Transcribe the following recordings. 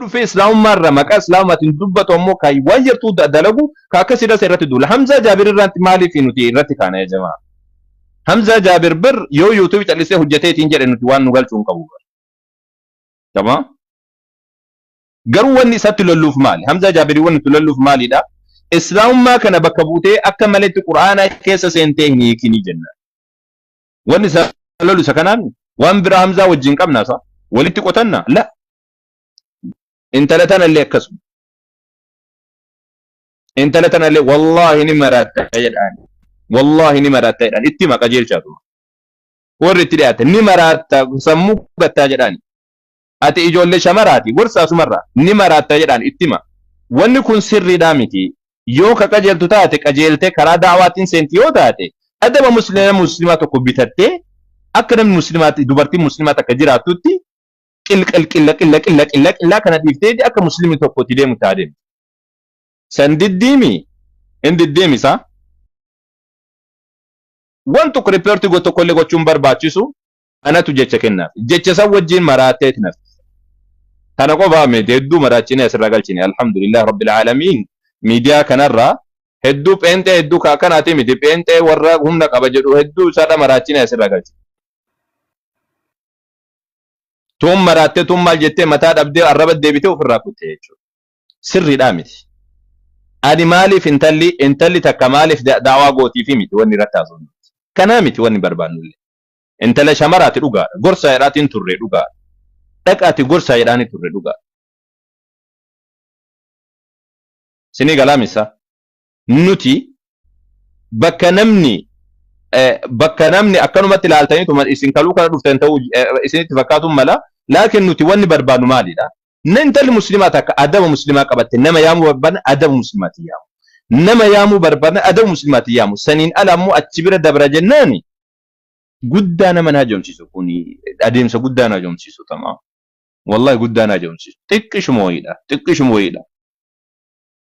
في إسلام مرة مكا إسلامات دبة أمو كاي ويرتو دلقو كاكسيدا سيرتي دول حمزة جابر رانت مالي في نتي رتي كان يا جماعة حمزة جابر بر يوتيوب تلي سه حجتي تنجر إنه توان نقول شون كبوبر تمام قروا وني ستلولوف مالي حمزة جابر وني تلولوف مالي دا إسلام ما كان بكبوتي أكملت القرآن كيس سنتين كني جنة وني سلولو سكنان وان برا حمزة وجين كم ناسا ولتي قتنا لا انت لا تنا اللي كسب انت لا تنا اللي والله نمرات الان والله نمرات الان اتما قجير شاتو ورت ليات نمرات سمو بتاجدان اتي اجول شمراتي ورسا سمرا نمرات تاجدان اتما وني كون سر دامتي يو كقجلت تاتي قجلت كرا دعواتين سنتيو تاتي ادب مسلمات كوبيتتي اكرم مسلمات دبرتي مسلمات كجيراتوتي قل كانت يفتدي أك مسلم توقفتي دي متعدم سند الديمي عند الديمي صح وانتو كريبيرتي قلت كل قد شمبر باتشيسو أنا تجيتش كنا جيتش سوجين مراتات نفس أنا قفا ميدو مراتشيني أسرقالشيني الحمد لله رب العالمين ميديا كنرا هدو بنت هدو كاكناتي ميدي بنت ورا هم نقبجدو هدو سادا مراتشيني أسرقالشيني توم مرات توم مال جتة متى أبدي الربط ديبته وفرّا كتير سر دامتي أدي مالي في انتلي تكمالي في دعوة قوتي في ميت وني رتازون كنامتي وني بربانولي انتلي شمرات روجا غرسة يراتين توري روجا تكاتي غرسة يراني توري روجا سني كلاميسا نوتي بكنمني أكنو مثل التاني ثم إسين كلوكا رفتن تو إسين تفكاتهم ملا لكن نتواني بربانو مالي لا ننتل مسلمات أدب مسلمات قبت نما يامو بربان أدب مسلمات يامو نما يامو بربان أدب مسلمات يامو سنين ألمو أتشبر دبر جناني قدانا منهجهم سيسو كوني أديم سو قدانا جهم سيسو تمام والله قدانا جهم سيسو تكش مويدا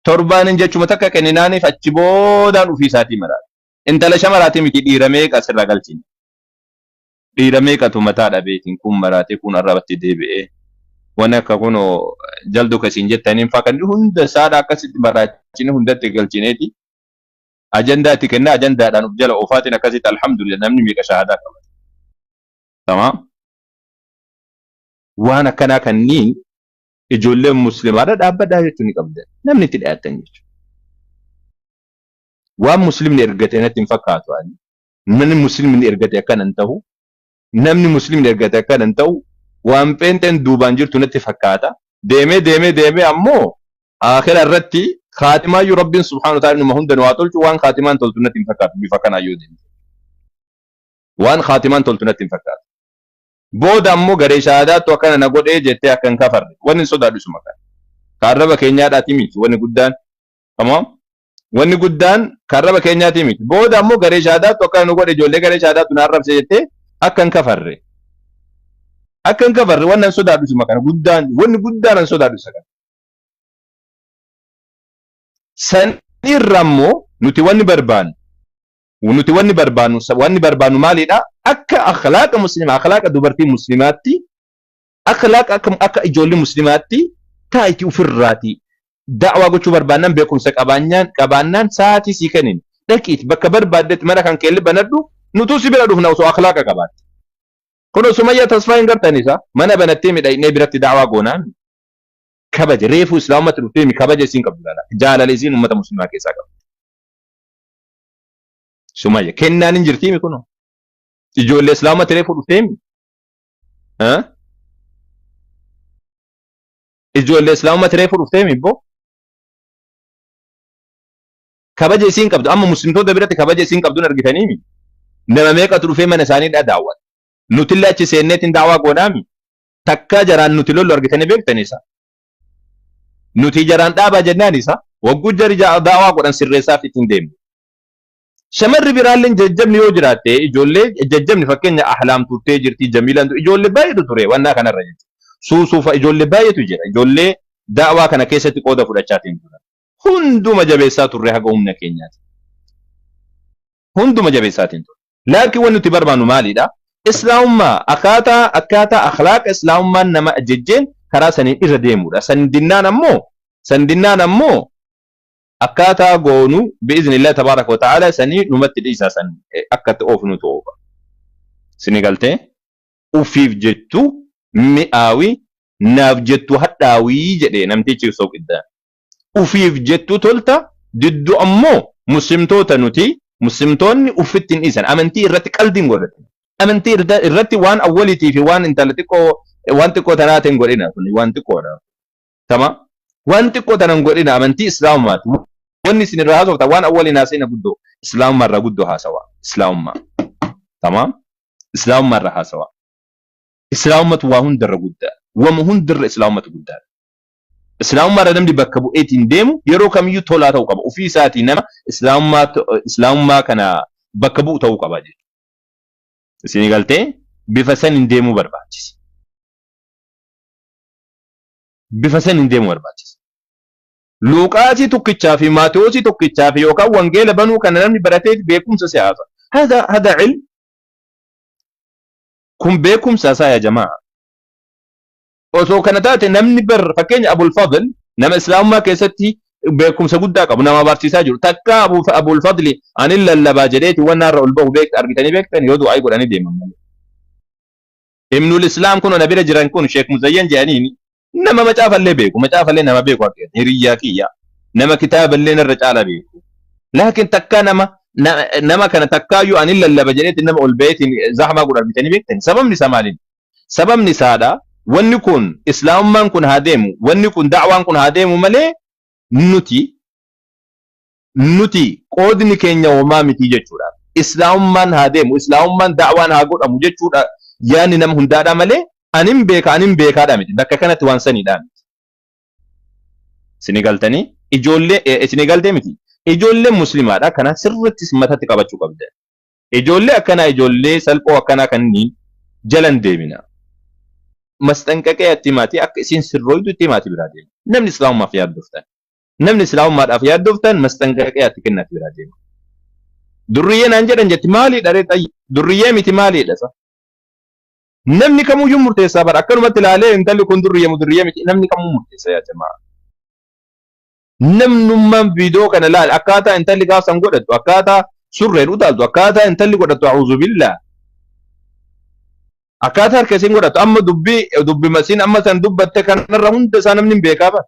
تربان انجا متكا كنيناني فاتشبودان وفي ساتي مرات انت لا شمراتي ميكي ديرميك اسر رغلتين ديرميك تو متا دبيتين كون مراتي كون ربتي ديبي وانا كونو جلدو كسينجه تانين فكن هند سادا كسيت مراتين هند تغلتينيتي اجندا تكنا اجندا دان جل وفاتنا كسيت الحمد لله نمني ميك شهاده تمام وانا كنا كنين اجول مسلم هذا ابدا يتني قبل نمني تداتني ومسلم نرجعتنا تنفكاتوا يعني من مسلم نرجعت كان انتهو نمني مسلم نرجعت كان انتهو وام بنتن دوبانجر تنتفكاتا ديمي امو اخر الرتي خاتمه رب سبحانه وتعالى ما هم دنواتل وان خاتمان تلتنا تنفكات بفكنا يودين وان خاتمان تلتنا تنفكات بود امو غري شهادات وكان نغود اجت كان كفر وان سودادو سمكا كاربا كينيا داتي ميت وان غدان تمام wanni guddaan karraba keenyaati miti booda ammoo garee shaadaa tokko nu godhe ijoollee garee shaadaa tun arrabse jettee akkan kafarre wannan sodaadhu suma kana guddaan wanni guddaan an sodaadhu isa kana sanirra ammoo nuti wanni barbaannu maalidha akka akhlaaqa dubartii muslimaatti akhlaaqa akka ijoollee muslimaatti taa'iti ofirraati دعوة قلت بربانان بيكم سك أبانان ساعتي سيكنين دكيت بكبر بعدت مرة كان كيل بندو نتوسي بلادو هنا وسو أخلاق كبات كنو سمية تصفين قرتني سا منا بنتيمي دا إني برتي دعوة قونان كبج ريفو إسلامة رفتيمي كبج سين قبلالا جال لزين أمة مسلمة كيسا قبل سمية كنا ننجرتيمي كنو تجول الإسلامة ريفو رفتيمي ها إجول الإسلامة ريفو رفتيمي بو كباجي سين قبض أما مسلم تو دبرت كباجي سين قبضون أرجعتنيمي نما ميك أتروفي من ساني دعوة نوتيلا تشينيت دعوة قنامي تكا جران نوتيلو أرجعتني بيك تنيسا نوتي جران دعوة جنانيسا وجود جري دعوة قران سرّيسا في تندم شمر برالين ججم يوجراته إجولة ججم نفكين أحلام تجرتي جميلة إجولة بايد تري وانا كان الرجل سوسو إجولة بايد تجرا إجولة دعوة كان كيسة تقودا فرشاتين هندو جبيسات الرها قومنا كينيات هندو جبيسات لكن ونو تبربانو مالي دا إسلام ما أكاتا أخلاق إسلام ما نما ججين karaa saniin irra deemudha. Sandinnaan ammoo akkaataa goonu bi'iznillah tabaaraka wa ta'ala sanii dhumatti dhiisaa san akkatti oofnu ta'uufa. Sini galtee ufiif jettu mi'aawi naaf jettu hadhaawii jedhee namtichi ibsoo qiddaan. Ufiif jettu tolta diddu ammoo muslimtoota nuti muslimtoonni ufitti hin dhiisan amantii irratti qalbiin godhatan. Amantii irratti waan awwaliitii fi waan intala xiqqoo waan xiqqoo tanaatiin godhina kun waan xiqqoodha. Tama waan xiqqoo tanan godhina amantii islaamumaati. Wanni isin irraa haasofta waan awwaliin haasina guddoo islaamummaa irraa guddoo haasawa. Islaamummaa. Tama islaamummaa irraa haasawa. Islaamummatu waa hundarra guddaa. Wama hundarra islaamummatu guddaa. Islaamummaa irra namni bakka bu'eetiin deemu yeroo kamiyyuu tolaa ta'uu qaba. Ofii isaatii nama islaamummaa kana bakka bu'u ta'uu qaba jechuudha. Isin galtee bifa saniin deemuu barbaachisa. Bifa saniin deemuu barbaachisa. Luuqaatii tokkichaa fi Maatewosii tokkichaa fi yookaan wangeela banuu kana namni baratee beekumsa siyaasa. Hada ilm kun beekumsa isaa yaa jamaa. Osoo kana taate namni bar fakkeenya Abul Fadl nama islaamummaa keessatti beekumsa guddaa qabu nama barsiisaa jiru. Takka Abul Fadli ani lallabaa jedheeti waan irra ol ba'u argitanii beektan yoo du'aa godhanii deeman malee. Ibnul Islaam kun ona bira jiran kun Sheekh Muzayyan jedhaniini nama macaafallee beeku macaafallee nama beeku akka hiriyyaa kiyya nama kitaaballee narra caala beeku. Laakiin takka nama kana takkaayyuu ani lallaba jedheeti nama ol ba'eetiin zahmaa godhu argitanii beektan. Sababni isaa maali? Sababni isaadha wanni kun islaamummaan kun haa deemu wanni kun da'waan kun haa deemu malee nuti qoodni keenya homaa miti jechuudha. Islaamummaan haa deemu islaamummaan da'waan haa godhamu jechuudha yaani nama hundaadha malee anin beekaadha miti bakka kanatti waan saniidha miti. Isin galtanii ijoollee isin galtee miti ijoolleen muslimaadha kana sirriitti matatti qabachuu qabda. Ijoollee akkanaa ijoollee salphoo akkanaa kanniin jalan deemina. Masxanqaqee attimaati akka isin sirrooytu ittimaati biraa deema. Namni islaamummaaf yaaddoftan. Namni islaamummaadhaaf yaaddoftan masxanqaqee atti kennaati biraa deema. Durriyyee naan jedhan jetti maaliidha ree xayyi? Durriyyee miti maaliidha sa? Namni kamuyyuu murteessaa bara akkanumatti ilaalee intalli kun durriyyee miti namni kamuu murteessa yaa jamaa. Namnummaan viidiyoo kana ilaali akkaataa intalli gaafsan godhattu akkaataa surreen utaaltu akkaataa intalli godhattu a'uuzu billaa. Akkaataa harka isin godhattu amma dubbi masiin amma san dubbatte kanarra hunda isaa namni hin beekaa bara.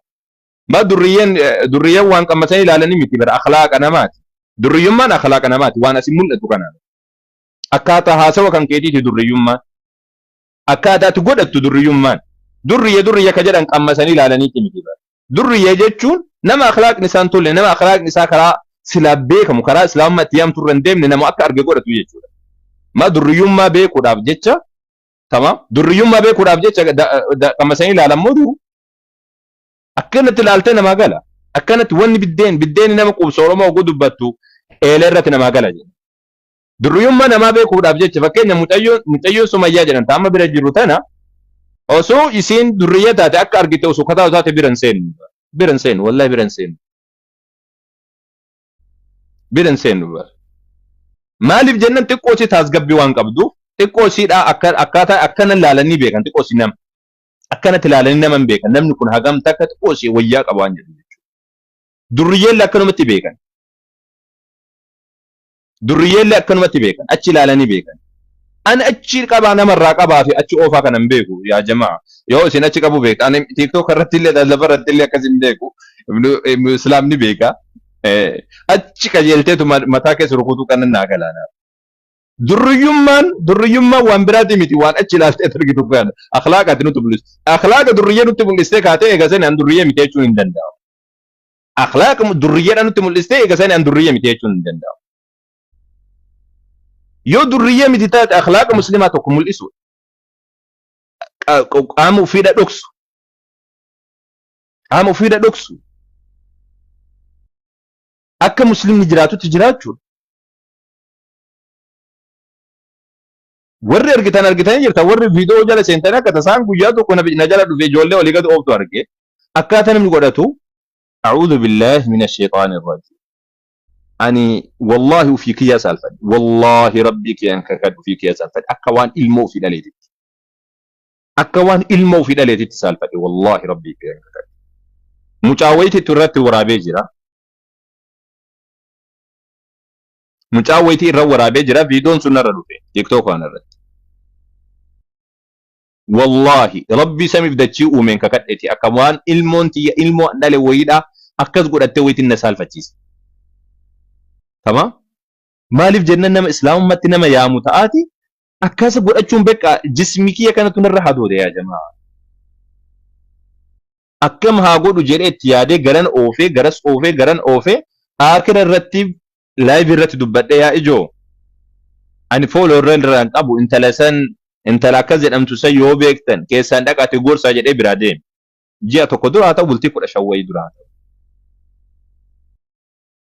Ma durriyyeen waan qammasanii ilaalanii miti bara akhlaaqa namaati. Durriyyummaan akhlaaqa namaati waan asin mul'atu kanaan. Akkaataa haasawa kan keetiiti durriyyummaan. Akkaataa ati godhattu durriyyummaan. Durriyya ka jedhan qammasanii ilaalaniiti miti bara. Durriyyee jechuun nama akhlaaqni isaan tolle nama akhlaaqni isaa karaa silaa beekamu karaa islaamummaa itti yaamtu irra hin deemne nama akka arge godhatu jechuudha. Ma durriyyummaa beekuudhaaf jecha tamam durriyyummaa beekuudhaaf jecha qammasanii ilaalan moo duru akkanatti ilaaltee namaa gala akkanatti wanni biddeen nama qubsa Oromoo oguu dubbattu eelee irratti namaa gala jedha. Durriyyummaa namaa beekuudhaaf jecha fakkeenya mucayyoo Sumayyaa jedhan amma bira jiru tana osoo isiin durriyyee taate akka argite osoo kataa taate biran seenu wallahi biran seenu maaliif jennan xiqqoo si taasgabbii waan qabduuf xiqqoo siidhaa akkaataa akkana ilaalanii beekan xiqqoo si nama akkanatti ilaalanii nama hin beekan namni kun hagam takka xiqqoo si wayyaa qaba waan jedhu jechuudha. Durriyyeellee akkanumatti beekan achi ilaalanii beekan. Ani achi qabaa namarraa qabaa fi achi oofaa kana hin beeku yaa jamaa yoo isin achi qabu beekta ani tiktok irratti illee lafa irratti illee akkas hin beeku islaamni beeka achi qajeelteetu mataa keessa rukutuu kan naa galaanaa. Durriyyummaan waan biraati miti waan achi ilaaltee argitu kana akhlaaqaati nutti mul'istu. Akhlaaqa durriyyee nutti mul'istee kaatee eegasanii an durriyyee miti jechuun hin danda'amu. Akhlaaqa durriyyeedha nutti mul'istee eegasanii an durriyyee miti jechuun hin danda'amu. Yoo durriyyee miti taate akhlaaqa muslimaa tokko mul'isu qaama ofiidha dhoksu akka muslimni jiraatutti jiraachuudha. Warri argitanii jirta warri viidiyoo jala seentanii akka tasaan guyyaa tokko na jala dhufe ijoollee olii gadi ooftu arge akkaataa namni godhatu a'uudhu billahi minash shaytaanir rajiim. Ani wallahi ufii kiyyaa saalfadhe wallahi rabbii kiyyaan kakadhu ufii kiyyaa saalfadhe akka waan ilmoo ofii dhaleetitti أكوان إلمو في دليل اتصال فتي والله ربي كيان مجاويتي ترتي ورابي جرا مجاويتي رو ورابي جرا فيديون سنة ردوفي تيك توك وانا رد والله ربي سمي بدأتشي ومن كاكتتي أكوان إلمون تي إلمو دالي ويدا أكز قد أتويتي النسال فتيس تمام مالف جنن نما إسلام متي نما يا متآتي أكاس قد أتشون بك جسميكي كانت نرحا دو يا جماعة أكم هاقود جريت يادي غران أوفي غرس أوفي غران أوفي آخر الرتيب لايف الرتيب دبت يا إجو أني فولو رن أبو أنت لسن أنت لا كذب أم تسيو بيكتن كيسان دك أتقول ساجد إبرادين جاء تقدر هذا بولتي كل شوي درا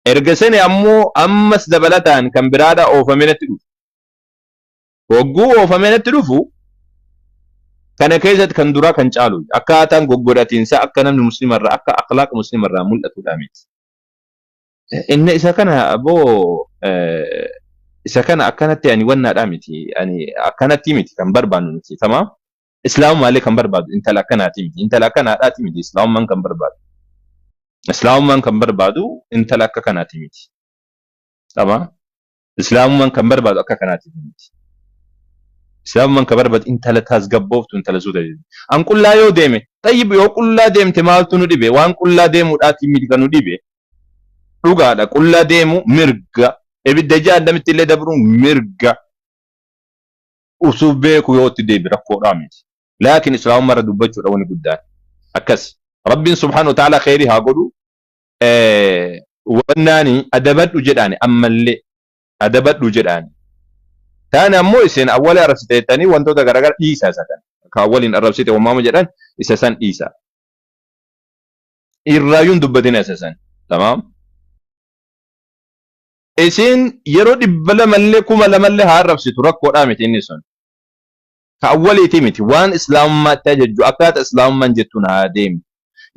إرجسني أمس دبلتان كم برادا أو فمنت وجو أو فمنت رفو كان كيزت كان درا كان شالو أكاتان غوغوراتين سا أكنا من مسلم الرا أكا أخلاق مسلم الرا ملة تلاميذ إن إذا كان أبو إذا كان أكنت يعني ونا رامتي يعني أكنت تيمتي كان بربان نتي تمام إسلام مالك كان برباد أنت لا كان تيمتي أنت لا كان تيمتي إسلام من كان برباد إسلام من كان بربادو أنت لا كان تيمتي تمام إسلام من كان برباد أكا كان تيمتي إسلام من كان برباد أنت لا تزجبوفت أنت لا زود أن كل لا يو ديمه طيب يو كل لا ديم تمال تنودي وان كل لا ديم وداتي ميت كانودي به رجع كل لا ديمو مرجع ebidda jaallamitti illee dabruun mirga usuuf beeku yoo itti deebi rakkoodhaa miti laakin islaamummaa irra dubbachuudha wani guddaan akkas rabbiin subhaanahu wa ta'ala khayrii haa godhu wannaani adabadhu jedhaani ammallee adabadhu jedhaani taani ammoo isin awwala arrabsiteettanii wantoota garagara dhiisaa isa kan ka awwaliin arrabsite uumama jedhan isa san dhiisaa irraayuun dubbatina isa san tamaam isin yeroo dhibbala mallee kuma lamallee haa arrabsitu rakkoodhaa miti inni sun ka awwaliiti miti waan islaamummaatti ajajju akkaataa islaamummaan jettuun haa deemtu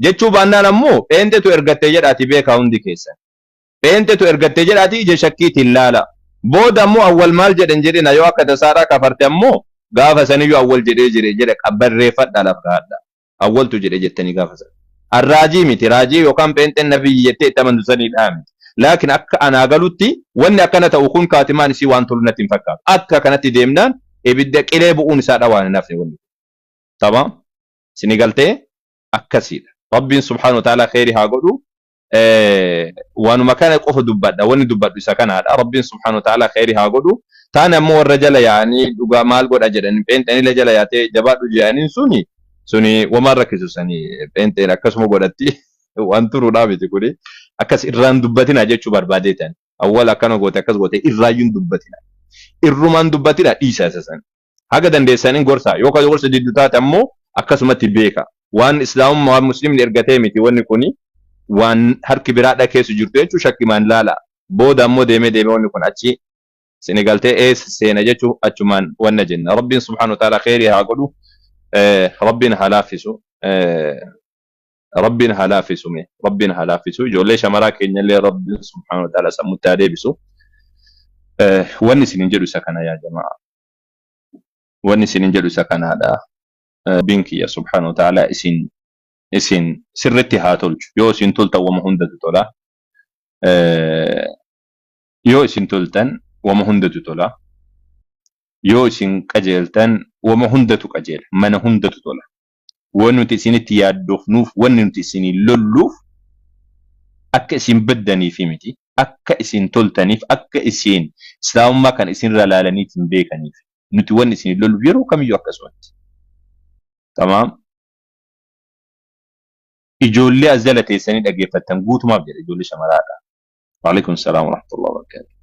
jechuu baannaan ammoo pheenxetu ergattee jedhaati beekaa hundi keessan pheenxetu ergattee jedhaati ija shakkiitiin laala booda ammoo awwal maal jedhan jedhina yoo akka tasaaraa kafarte ammoo gaafa saniyyuu awwal jedhee jire jedhe qabbarreeffadha laf gaadha awwaltu jedhe jettanii gaafa san arraajii miti raajii yookaan pheenxeen nabiyyi jettee itti amantu saniidhaa miti لكن أك أنا قالوتي وإني أكنت أكون كاتمان سي وان تلنتين فكات أك كانت ديمنان إبدك إليه بقون ساعة وان نفسي وني تمام سنقلتي أكسيد ربي سبحانه وتعالى خيري هاقولو وانو مكان يقف دباد واني دباد بسكان هذا ربي سبحانه وتعالى خيري هاقولو تانا مو الرجل يعني دوغا مال قد أجرن بنت أني لجل ياتي جباد جانين سوني وما ركزو سني بنت ركز مو قدتي وانترو نابي تقولي akkas irraan dubbatina jechuu barbaadeetan awwal akkana goote akkas goote irraayyuun dubbatina irrumaan dubbatina dhiisa isa san haga dandeessaniin gorsa yookaan gorsa jiddu taate ammoo akkasumatti beeka waan islaamummaa waan muslimni ergatee miti wanni kuni waan harki biraadha keessa jirtu jechuu shakkimaan laala booda ammoo deemee wanni kun achi sinigaltee seena jechuu achumaan wanna jenna rabbiin subhaanahu wa ta'ala khayrii haa godhu rabbiin haa laaffisu ربنا هلافسو ربنا هلافسو جولي شمرا كينيا لي رب سبحانه وتعالى سموتا ديبسو ونسي ننجلو سكنا يا جماعة ونسي ننجلو سكنا هذا بينك يا سبحانه وتعالى اسين سرتي هاتولج يو اسين تلتا ومهندة تولا يو اسين تلتن ومهندة تولا يو اسين كجيلتن ومهندة كجيل من هندة تولا ونوتي سينتي يادوفنوف ونوتي سيني لولوف أكا إسين بدني في متي أكا إسين تلتنيف أكا إسين إسلام ما كان إسين رلالاني تنبيكنيف نوتي وني سيني لولوف يرو كم يوكا سوات تمام إجولي أزالة سيني أجيب فتنقوت ما بجد إجولي شمراتا وعليكم السلام ورحمة الله وبركاته